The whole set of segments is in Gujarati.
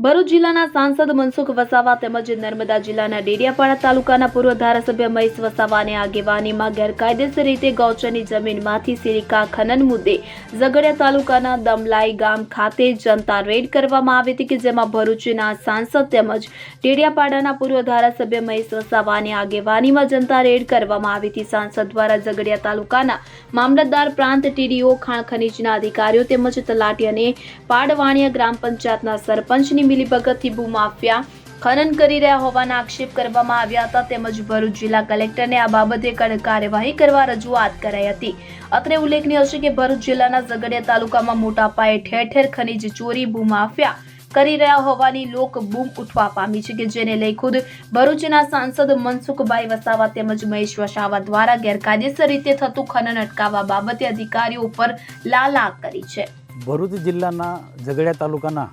ભરૂચ જિલ્લાના સાંસદ મનસુખ વસાવા તેમજ નર્મદા જિલ્લાના ડેડિયાપાડા તાલુકાના પૂર્વ ધારાસભ્ય મહેશ વસાવાની આગેવાનીમાં ગેરકાયદેસર રીતે ગૌચરની જમીનમાંથી સિલિકા ખનન મુદ્દે ઝઘડિયા તાલુકાના દમલાઈ ગામ ખાતે જનતા રેડ કરવામાં આવી હતી કે જેમાં ભરૂચના સાંસદ તેમજ ડેડિયાપાડાના પૂર્વ ધારાસભ્ય મહેશ વસાવાની આગેવાનીમાં જનતા રેડ કરવામાં આવી હતી। સાંસદ દ્વારા ઝઘડિયા તાલુકાના મામલતદાર, પ્રાંત ટીડીઓ, ખાણ ખનીજના અધિકારીઓ તેમજ તલાટી અને પાડવાણિયા ગ્રામ પંચાયતના સરપંચની મિલીભગતથી ભૂમાફિયા ખનન કરી રહ્યા હોવાના આક્ષેપ કરવામાં આવ્યા હતા તેમજ ભરૂચ જિલ્લા કલેક્ટરને આ બાબતે કડક કાર્યવાહી કરવા રજૂઆત કરાઈ હતી। અત્રે ઉલ્લેખનીય છે કે ભરૂચ જિલ્લાના ઝઘડિયા તાલુકામાં મોટા પાયે ઠેર ઠેર ખનીજ ચોરી, ભૂમાફિયા કરી રહ્યા હોવાની લોક બૂમ ઉઠવા પામી છે કે જેને લઈ ખુદ ભરૂચના સાંસદ મનસુખભાઈ વસાવા તેમજ મહેશ વસાવા દ્વારા ગેરકાયદેસર રીતે થતું ખનન અટકાવવા બાબતે અધિકારીઓ ઉપર લાલા કરી છે। ભરૂચ જિલ્લાના ઝઘડિયા તાલુકાના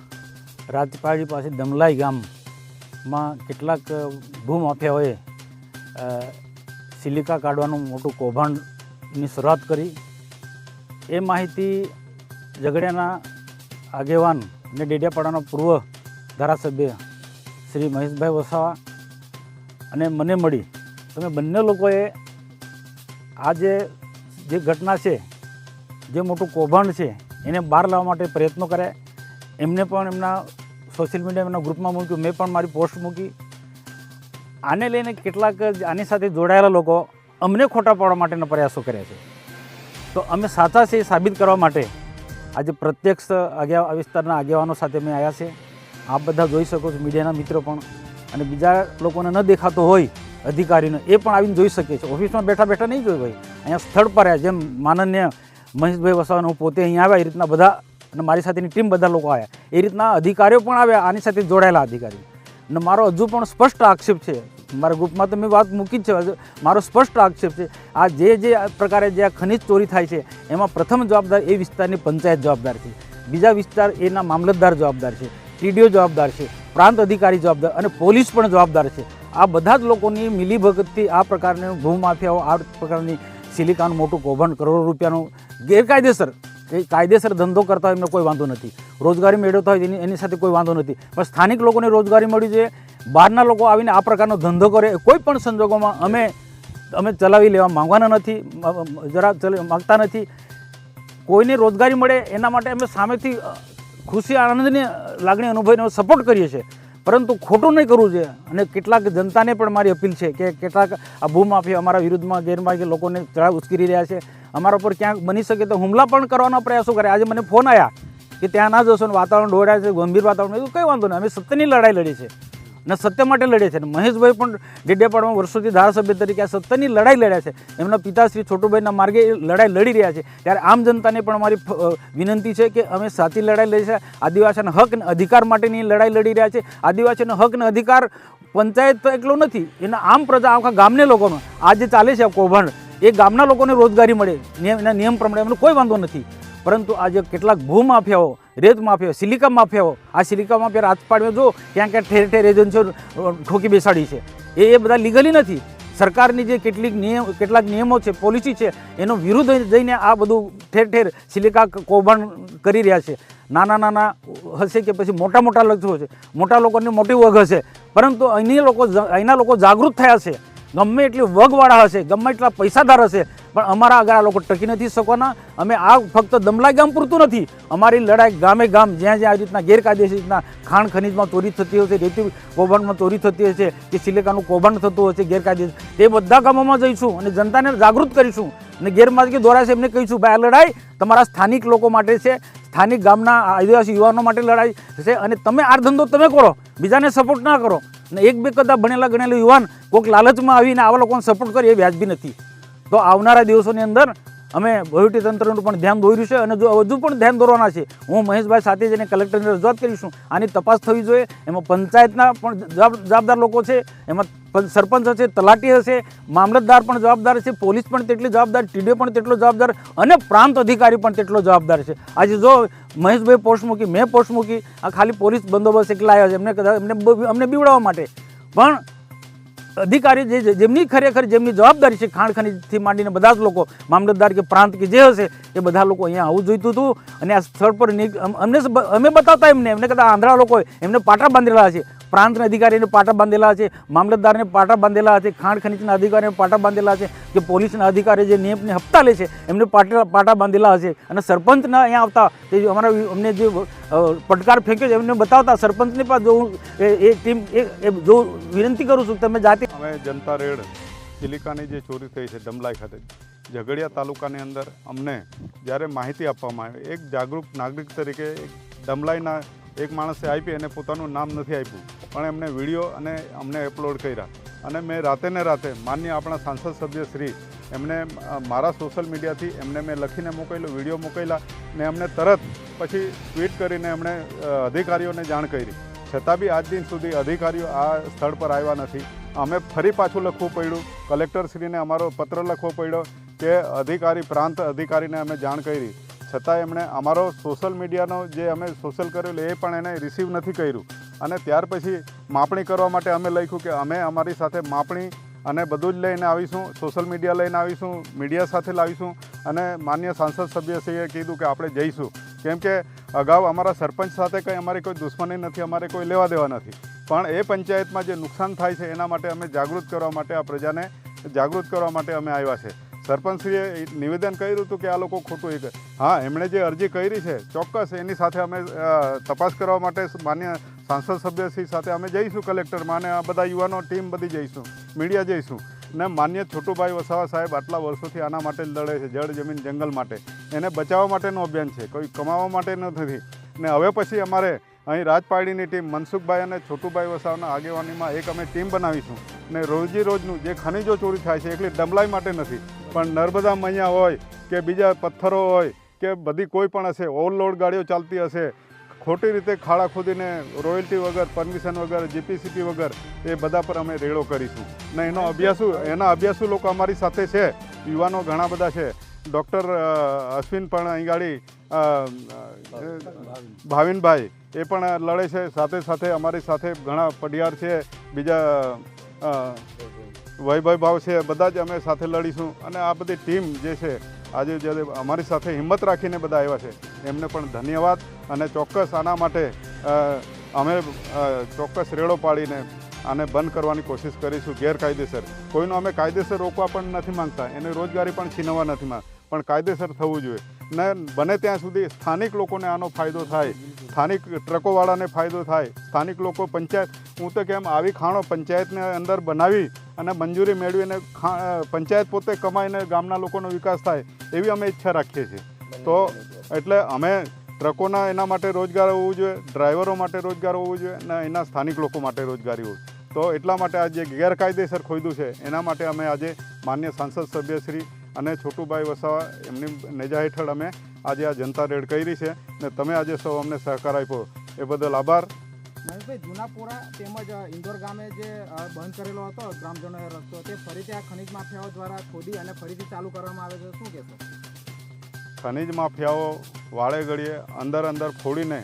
રાજપાડી પાસે દમલાઈ ગામમાં કેટલાક ભૂમાફિયાઓએ સિલિકા કાઢવાનું મોટું કૌભાંડની શરૂઆત કરી। એ માહિતી ઝઘડિયાના આગેવાન અને ડેડિયાપાડાના પૂર્વ ધારાસભ્ય શ્રી મહેશભાઈ વસાવા અને મને મળી તમે બંને લોકોએ આ જે ઘટના છે, જે મોટું કૌભાંડ છે એને બહાર લાવવા માટે પ્રયત્નો કર્યા। એમને પણ એમના સોશિયલ મીડિયા એમના ગ્રુપમાં મૂક્યું, મેં પણ મારી પોસ્ટ મૂકી। આને લઈને કેટલાક આની સાથે જોડાયેલા લોકો અમને ખોટા પાડવા માટેના પ્રયાસો કર્યા છે। તો અમે સાચા છે એ સાબિત કરવા માટે આજે પ્રત્યક્ષ વિસ્તારના આગેવાનો સાથે મેં આવ્યા છે। આપ બધા જોઈ શકો છો, મીડિયાના મિત્રો પણ, અને બીજા લોકોને ન દેખાતો હોય અધિકારીને એ પણ આવીને જોઈ શકે છે। ઓફિસમાં બેઠા બેઠા નહીં જોઈ ભાઈ, અહીંયા સ્થળ પર આવ્યા, જેમ માનનીય મહેશભાઈ વસાવાને હું પોતે અહીંયા આવ્યા એ રીતના બધા, અને મારી સાથેની ટીમ બધા લોકો આવ્યા, એ રીતના અધિકારીઓ પણ આવ્યા, આની સાથે જોડાયેલા અધિકારીઓ। અને મારો હજુ પણ સ્પષ્ટ આક્ષેપ છે, મારા ગ્રુપમાં તો મેં વાત મૂકી જ છે, મારો સ્પષ્ટ આક્ષેપ છે આ જે પ્રકારે જે આ ખનિજ ચોરી થાય છે એમાં પ્રથમ જવાબદાર એ વિસ્તારની પંચાયત જવાબદાર છે, બીજા વિસ્તાર એના મામલતદાર જવાબદાર છે, ટીડીઓ જવાબદાર છે, પ્રાંત અધિકારી જવાબદાર અને પોલીસ પણ જવાબદાર છે। આ બધા જ લોકોની મિલીભગતથી આ પ્રકારની ભૂમાફિયાઓ આ પ્રકારની સિલિકાનું મોટું કૌભાંડ, કરોડો રૂપિયાનું ગેરકાયદેસર કાયદેસર ધંધો કરતા હોય એમને કોઈ વાંધો નથી, રોજગારી મેળવતા હોય એની સાથે કોઈ વાંધો નથી, પણ સ્થાનિક લોકોને રોજગારી મળી જોઈએ। બહારના લોકો આવીને આ પ્રકારનો ધંધો કરે કોઈ પણ સંજોગોમાં અમે ચલાવી લેવા માંગવાના નથી, માગતા નથી। કોઈને રોજગારી મળે એના માટે અમે સામેથી ખુશી, આનંદની લાગણી અનુભવીને સપોર્ટ કરીએ છીએ, પરંતુ ખોટું નહીં કરવું જોઈએ। અને કેટલાક જનતાને પણ મારી અપીલ છે કે કેટલાક આ ભૂમાફિયા અમારા વિરુદ્ધમાં ગેરમાર્ગે લોકોને ચડાવ ઉશ્કેરી રહ્યા છે, અમારા પર ક્યાંક બની શકે તો હુમલા પણ કરવાના પ્રયાસો કરે। આજે મને ફોન આવ્યા કે ત્યાં ના જશો ને વાતાવરણ દોડાય છે, ગંભીર વાતાવરણ, એવું કંઈ વાંધો નહીં, અમે સત્યની લડાઈ લડી છે અને સત્ય માટે લડે છે। મહેશભાઈ પણ ડેડિયાપાડામાં વર્ષોથી ધારાસભ્ય તરીકે આ સત્યની લડાઈ લડ્યા છે, એમના પિતા શ્રી છોટુભાઈના માર્ગે લડાઈ લડી રહ્યા છે। ત્યારે આમ જનતાને પણ અમારી વિનંતી છે કે અમે સાચી લડાઈ લડી છે, આદિવાસીના હક અને અધિકાર માટેની લડાઈ લડી રહ્યા છે। આદિવાસીનો હક અને અધિકાર પંચાયત તો એટલો નથી, એના આમ પ્રજા, આખા ગામને લોકોનો આ જે ચાલે છે આ કૌભાંડ, એ ગામના લોકોને રોજગારી મળે એના નિયમ પ્રમાણે એમને કોઈ વાંધો નથી, પરંતુ આજે કેટલાક ભૂમાફિયાઓ, રેત માફિયાઓ, સિલિકા માફિયાઓ, આ સિલિકા માફિયા રાજપાડીમાં જો ક્યાં ક્યાં ઠેર ઠેર એજન્સીઓ ઠોકી બેસાડી છે, એ બધા લીગલી નથી। સરકારની જે કેટલાક નિયમો છે, પોલિસી છે, એનો વિરુદ્ધ જઈને આ બધું ઠેર ઠેર સિલિકા કૌભાંડ કરી રહ્યા છે। નાના હશે કે પછી મોટા લક્ષો છે, મોટા લોકોની મોટી વગ હશે, પરંતુ અહીંના લોકો જાગૃત થયા છે। ગમે એટલી વગવાળા હશે, ગમે એટલા પૈસાદાર હશે, પણ અમારા આગળ આ લોકો ટકી નથી શકવાના। અમે આ ફક્ત દમલાઈ ગામ પૂરતું નથી, અમારી લડાઈ ગામે ગામ, જ્યાં આ રીતના ગેરકાયદેસર રીતના ખાણ ખનીજમાં ચોરી થતી હશે, રેતી કૌભાંડમાં ચોરી થતી હશે, કે સિલિકાનું કૌભાંડ થતું હશે ગેરકાયદેસર, તે બધા ગામોમાં જઈશું અને જનતાને જાગૃત કરીશું અને ગેરમાર્ગે દોરાશે એમને કહીશું ભાઈ આ લડાઈ તમારા સ્થાનિક લોકો માટે છે, સ્થાનિક ગામના આદિવાસી યુવાનો માટે લડાઈ છે, અને તમે આ ધંધો તમે કરો, બીજાને સપોર્ટ ના કરો। અને એક બે કદાચ ભણેલા ગણેલા યુવાન કોઈક લાલચમાં આવીને આવા લોકોને સપોર્ટ કરે એ વ્યાજબી નથી। તો આવનારા દિવસોની અંદર અમે વહીવટીતંત્રનું પણ ધ્યાન દોર્યું છે અને જો હજુ પણ ધ્યાન દોરવાના છે। હું મહેશભાઈ સાથે જઈને કલેક્ટરને રજૂઆત કરીશું, આની તપાસ થવી જોઈએ। એમાં પંચાયતના પણ જવાબદાર લોકો છે, એમાં સરપંચ હશે, તલાટી હશે, મામલતદાર પણ જવાબદાર છે, પોલીસ પણ તેટલી જવાબદાર, ટીડીઓ પણ તેટલો જવાબદાર અને પ્રાંત અધિકારી પણ તેટલો જવાબદાર છે। આજે જો મહેશભાઈ પોસ્ટ મૂકી, મેં પોસ્ટ મૂકી, આ ખાલી પોલીસ બંદોબસ્ત એકલા આવ્યા છે અમને બીવડાવવા માટે, પણ અધિકારી જેમની ખરેખર જેમની જવાબદારી છે, ખાણ ખનીજથી માંડીને બધા જ લોકો, મામલતદાર કે પ્રાંત કે જે હશે એ બધા લોકો અહીંયા આવવું જોઈતું હતું. અને આ સ્થળ પર અમે બતાવતા એમને કદાચ આંધળા લોકો એમને પાટા બાંધેલા છે, પ્રાંતના અધિકારીને પાટા બાંધેલા છે, મામલતદારને પાટા બાંધેલા છે, ખાણ ખનીજના અધિકારીને પાટા બાંધેલા છે, કે પોલીસના અધિકારી જે નિયમને હપ્તા લે છે એમને પાટા બાંધેલા છે. અને સરપંચના અહીંયા આવતા તે અમને જે પડકાર ફેંક્યો છે એમને બતાવતા સરપંચને પણ જો એ ટીમ જો વિનંતી કરું છું તમે જાતે. અમે જનતા રેડ સિલિકાની જે ચોરી થઈ છે ડમલાઈ ખાતે ઝઘડિયા તાલુકાની અંદર અમને જ્યારે માહિતી આપવામાં આવી, એક જાગૃત નાગરિક તરીકે ડમલાઈના એક માણસે આપી અને પોતાનું નામ નથી આપ્યું, પણ એમને વિડીયો અને અમને અપલોડ કર્યા. અને મેં રાતે ને રાતે માન્ય આપણા સાંસદ સભ્ય શ્રી એમને મારા સોશિયલ મીડિયાથી એમને મેં લખીને મોકલ્યો, વિડીયો મોકલ્યા ને એમને તરત પછી ટ્વીટ કરીને એમણે અધિકારીઓને જાણ કરી. છતાં બી આજ દિન સુધી અધિકારીઓ આ સ્થળ પર આવ્યા નથી. અમે ફરી પાછું લખવું પડ્યું, કલેક્ટરશ્રીને અમારો પત્ર લખવો પડ્યો કે અધિકારી પ્રાંત અધિકારીને અમે જાણ કરી, છતાં એમણે અમારો સોશિયલ મીડિયાનો જે અમે સોશિયલ કરેલું એ પણ એને રિસીવ નથી કર્યું. અને ત્યાર પછી માપણી કરવા માટે અમે લખ્યું કે અમે અમારી સાથે માપણી અને બધું જ લઈને આવીશું, સોશિયલ મીડિયા લઈને આવીશું, મીડિયા સાથે લાવીશું. અને માન્ય સાંસદ સભ્યશ્રીએ કીધું કે આપણે જઈશું, કેમ કે અગાઉ અમારા સરપંચ સાથે કંઈ અમારી કોઈ દુશ્મની નથી, અમારે કોઈ લેવા દેવા નથી, પણ એ પંચાયતમાં જે નુકસાન થાય છે એના માટે અમે જાગૃત કરવા માટે, આ પ્રજાને જાગૃત કરવા માટે અમે આવ્યા છે. સરપંચશ્રીએ નિવેદન કર્યું હતું કે આ લોકો ખોટું એ હા, એમણે જે અરજી કરી છે ચોક્કસ એની સાથે અમે તપાસ કરવા માટે માન્ય સાંસદ સભ્યશ્રી સાથે અમે જઈશું કલેક્ટરમાં, અને આ બધા યુવાનો ટીમ બધી જઈશું, મીડિયા જઈશું. ને માન્ય છોટુભાઈ વસાવા સાહેબ આટલા વર્ષોથી આના માટે જ લડે છે, જળ જમીન જંગલ માટે, એને બચાવવા માટેનું અભિયાન છે, કોઈ કમાવા માટે નથી. ને હવે પછી અમારે અહીં રાજપાડીની ટીમ મનસુખભાઈ અને છોટુભાઈ વસાવાના આગેવાનીમાં એક અમે ટીમ બનાવીશું. ને રોજનું જે ખનિજો ચોરી થાય છે એકલી ડમલાઈ માટે નથી, પણ નર્મદા મૈયા હોય કે બીજા પથ્થરો હોય કે બધી કોઈ પણ હશે, ઓવરલોડ ગાડીઓ ચાલતી હશે, ખોટી રીતે ખાડા ખોદીને રોયલ્ટી વગર, પરમિશન વગર, જીપીસીપી વગર, એ બધા પર અમે રેડો કરીશું. ને એના અભ્યાસુ લોકો અમારી સાથે છે, યુવાનો ઘણા બધા છે. ડૉક્ટર અશ્વિન પણ અહીં ગાડી ભાવિનભાઈ એ પણ લડે છે, સાથે સાથે અમારી સાથે ઘણા પડિયાર છે, બીજા વૈભવ ભાવ છે, બધા જ અમે સાથે લડીશું. અને આ બધી ટીમ જે છે આજે જે અમારી સાથે હિંમત રાખીને બધા આવ્યા છે એમને પણ ધન્યવાદ. અને ચોક્કસ આના માટે અમે ચોક્કસ રેડો પાડીને આને બંધ કરવાની કોશિશ કરીશું. ગેરકાયદેસર કોઈનો અમે કાયદેસર રોકવા પણ નથી માંગતા, એને રોજગારી પણ છીનવવા નથી માંગતા, પણ કાયદેસર થવું જોઈએ. ને બને ત્યાં સુધી સ્થાનિક લોકોને આનો ફાયદો થાય, સ્થાનિક ટ્રકોવાળાને ફાયદો થાય, સ્થાનિક લોકો પંચાયત, હું તો કેમ આવી ખાણો પંચાયતને અંદર બનાવી અને મંજૂરી મેળવીને પંચાયત પોતે કમાઈને ગામના લોકોનો વિકાસ થાય એવી અમે ઈચ્છા રાખીએ છીએ. તો એટલે અમે ટ્રકોના એના માટે રોજગાર હોવું જોઈએ, ડ્રાઈવરો માટે રોજગાર હોવું જોઈએ, અને એના સ્થાનિક લોકો માટે રોજગારી હોય. તો એટલા માટે આ જે ગેરકાયદેસર ખોદ્યું છે એના માટે અમે આજે માન્ય સાંસદ સભ્યશ્રી અને છોટુભાઈ વસાવા એમની નેજા હેઠળ અમે આજે આ જનતા રેડ કરી છે. ને તમે આજે સૌ અમને સહકાર આપ્યો એ બદલ આભાર. મહેશભાઈ, જૂનાપોરા તેમજ ઇન્દોર ગામે જે બંધ કરેલો હતો ગ્રામજનોએ રસ્તો, તે ફરીથી આ ખનીજ માફિયાઓ દ્વારા ખોદી અને ફરીથી ચાલુ કરવામાં આવે છે, શું કહેશો? ખનીજ માફિયાઓ વાળે ઘડીએ અંદર ખોડીને,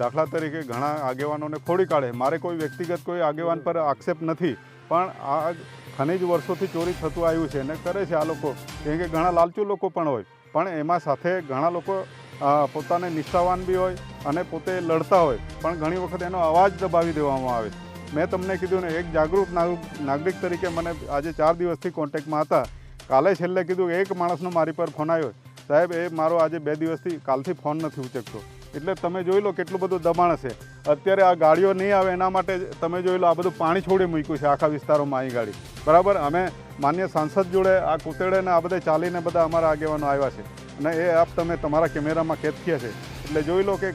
દાખલા તરીકે ઘણા આગેવાનોને ખોડી કાઢે. મારે કોઈ વ્યક્તિગત કોઈ આગેવાન પર આક્ષેપ નથી, પણ આ ખનીજ વર્ષોથી ચોરી થતું આવ્યું છે અને કરે છે આ લોકો, કેમ કે ઘણા લાલચુ લોકો પણ હોય, પણ એમાં સાથે ઘણા લોકો પોતાને નિષ્ઠાવાન બી હોય અને પોતે લડતા હોય, પણ ઘણી વખત એનો અવાજ દબાવી દેવામાં આવે. મેં તમને કીધું ને, એક જાગૃત નાગરિક તરીકે મને આજે 4 દિવસથી કોન્ટેક્ટમાં હતા. કાલે છેલ્લે કીધું કે એક માણસનો મારી પર ફોન આવ્યો, સાહેબ એ મારો આજે 2 દિવસથી કાલથી ફોન નથી ઉચકતો. એટલે તમે જોઈ લો કેટલું બધું દબાણ હશે. અત્યારે આ ગાડીઓ નહીં આવે એના માટે તમે જોઈ લો આ બધું પાણી છોડી મૂક્યું છે આખા વિસ્તારોમાં અહીં ગાડી, બરાબર. અમે માન્ય સાંસદ જોડે આ કુતેડે ને આ બધે ચાલીને બધા અમારા આગેવાનો આવ્યા છે, અને એ આપ તમે તમારા કેમેરામાં કેદ થયા છે. એટલે જોઈ લો કે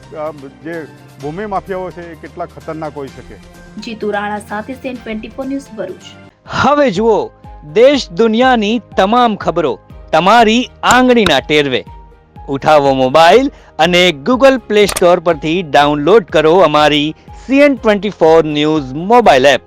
જે ભૂમિ માફિયાઓ છે એ કેટલા ખતરનાક હોઈ શકે. જીતુ રાણા સાથે સેન 24 ન્યૂઝ ભરૂચ. હવે જુઓ દેશ દુનિયાની તમામ ખબરો તમારી આંગળીના ટેરવે. ઉઠાવો મોબાઈલ અને ગૂગલ પ્લે સ્ટોર પરથી ડાઉનલોડ કરો અમારી CN24 ન્યૂઝ મોબાઈલ એપ.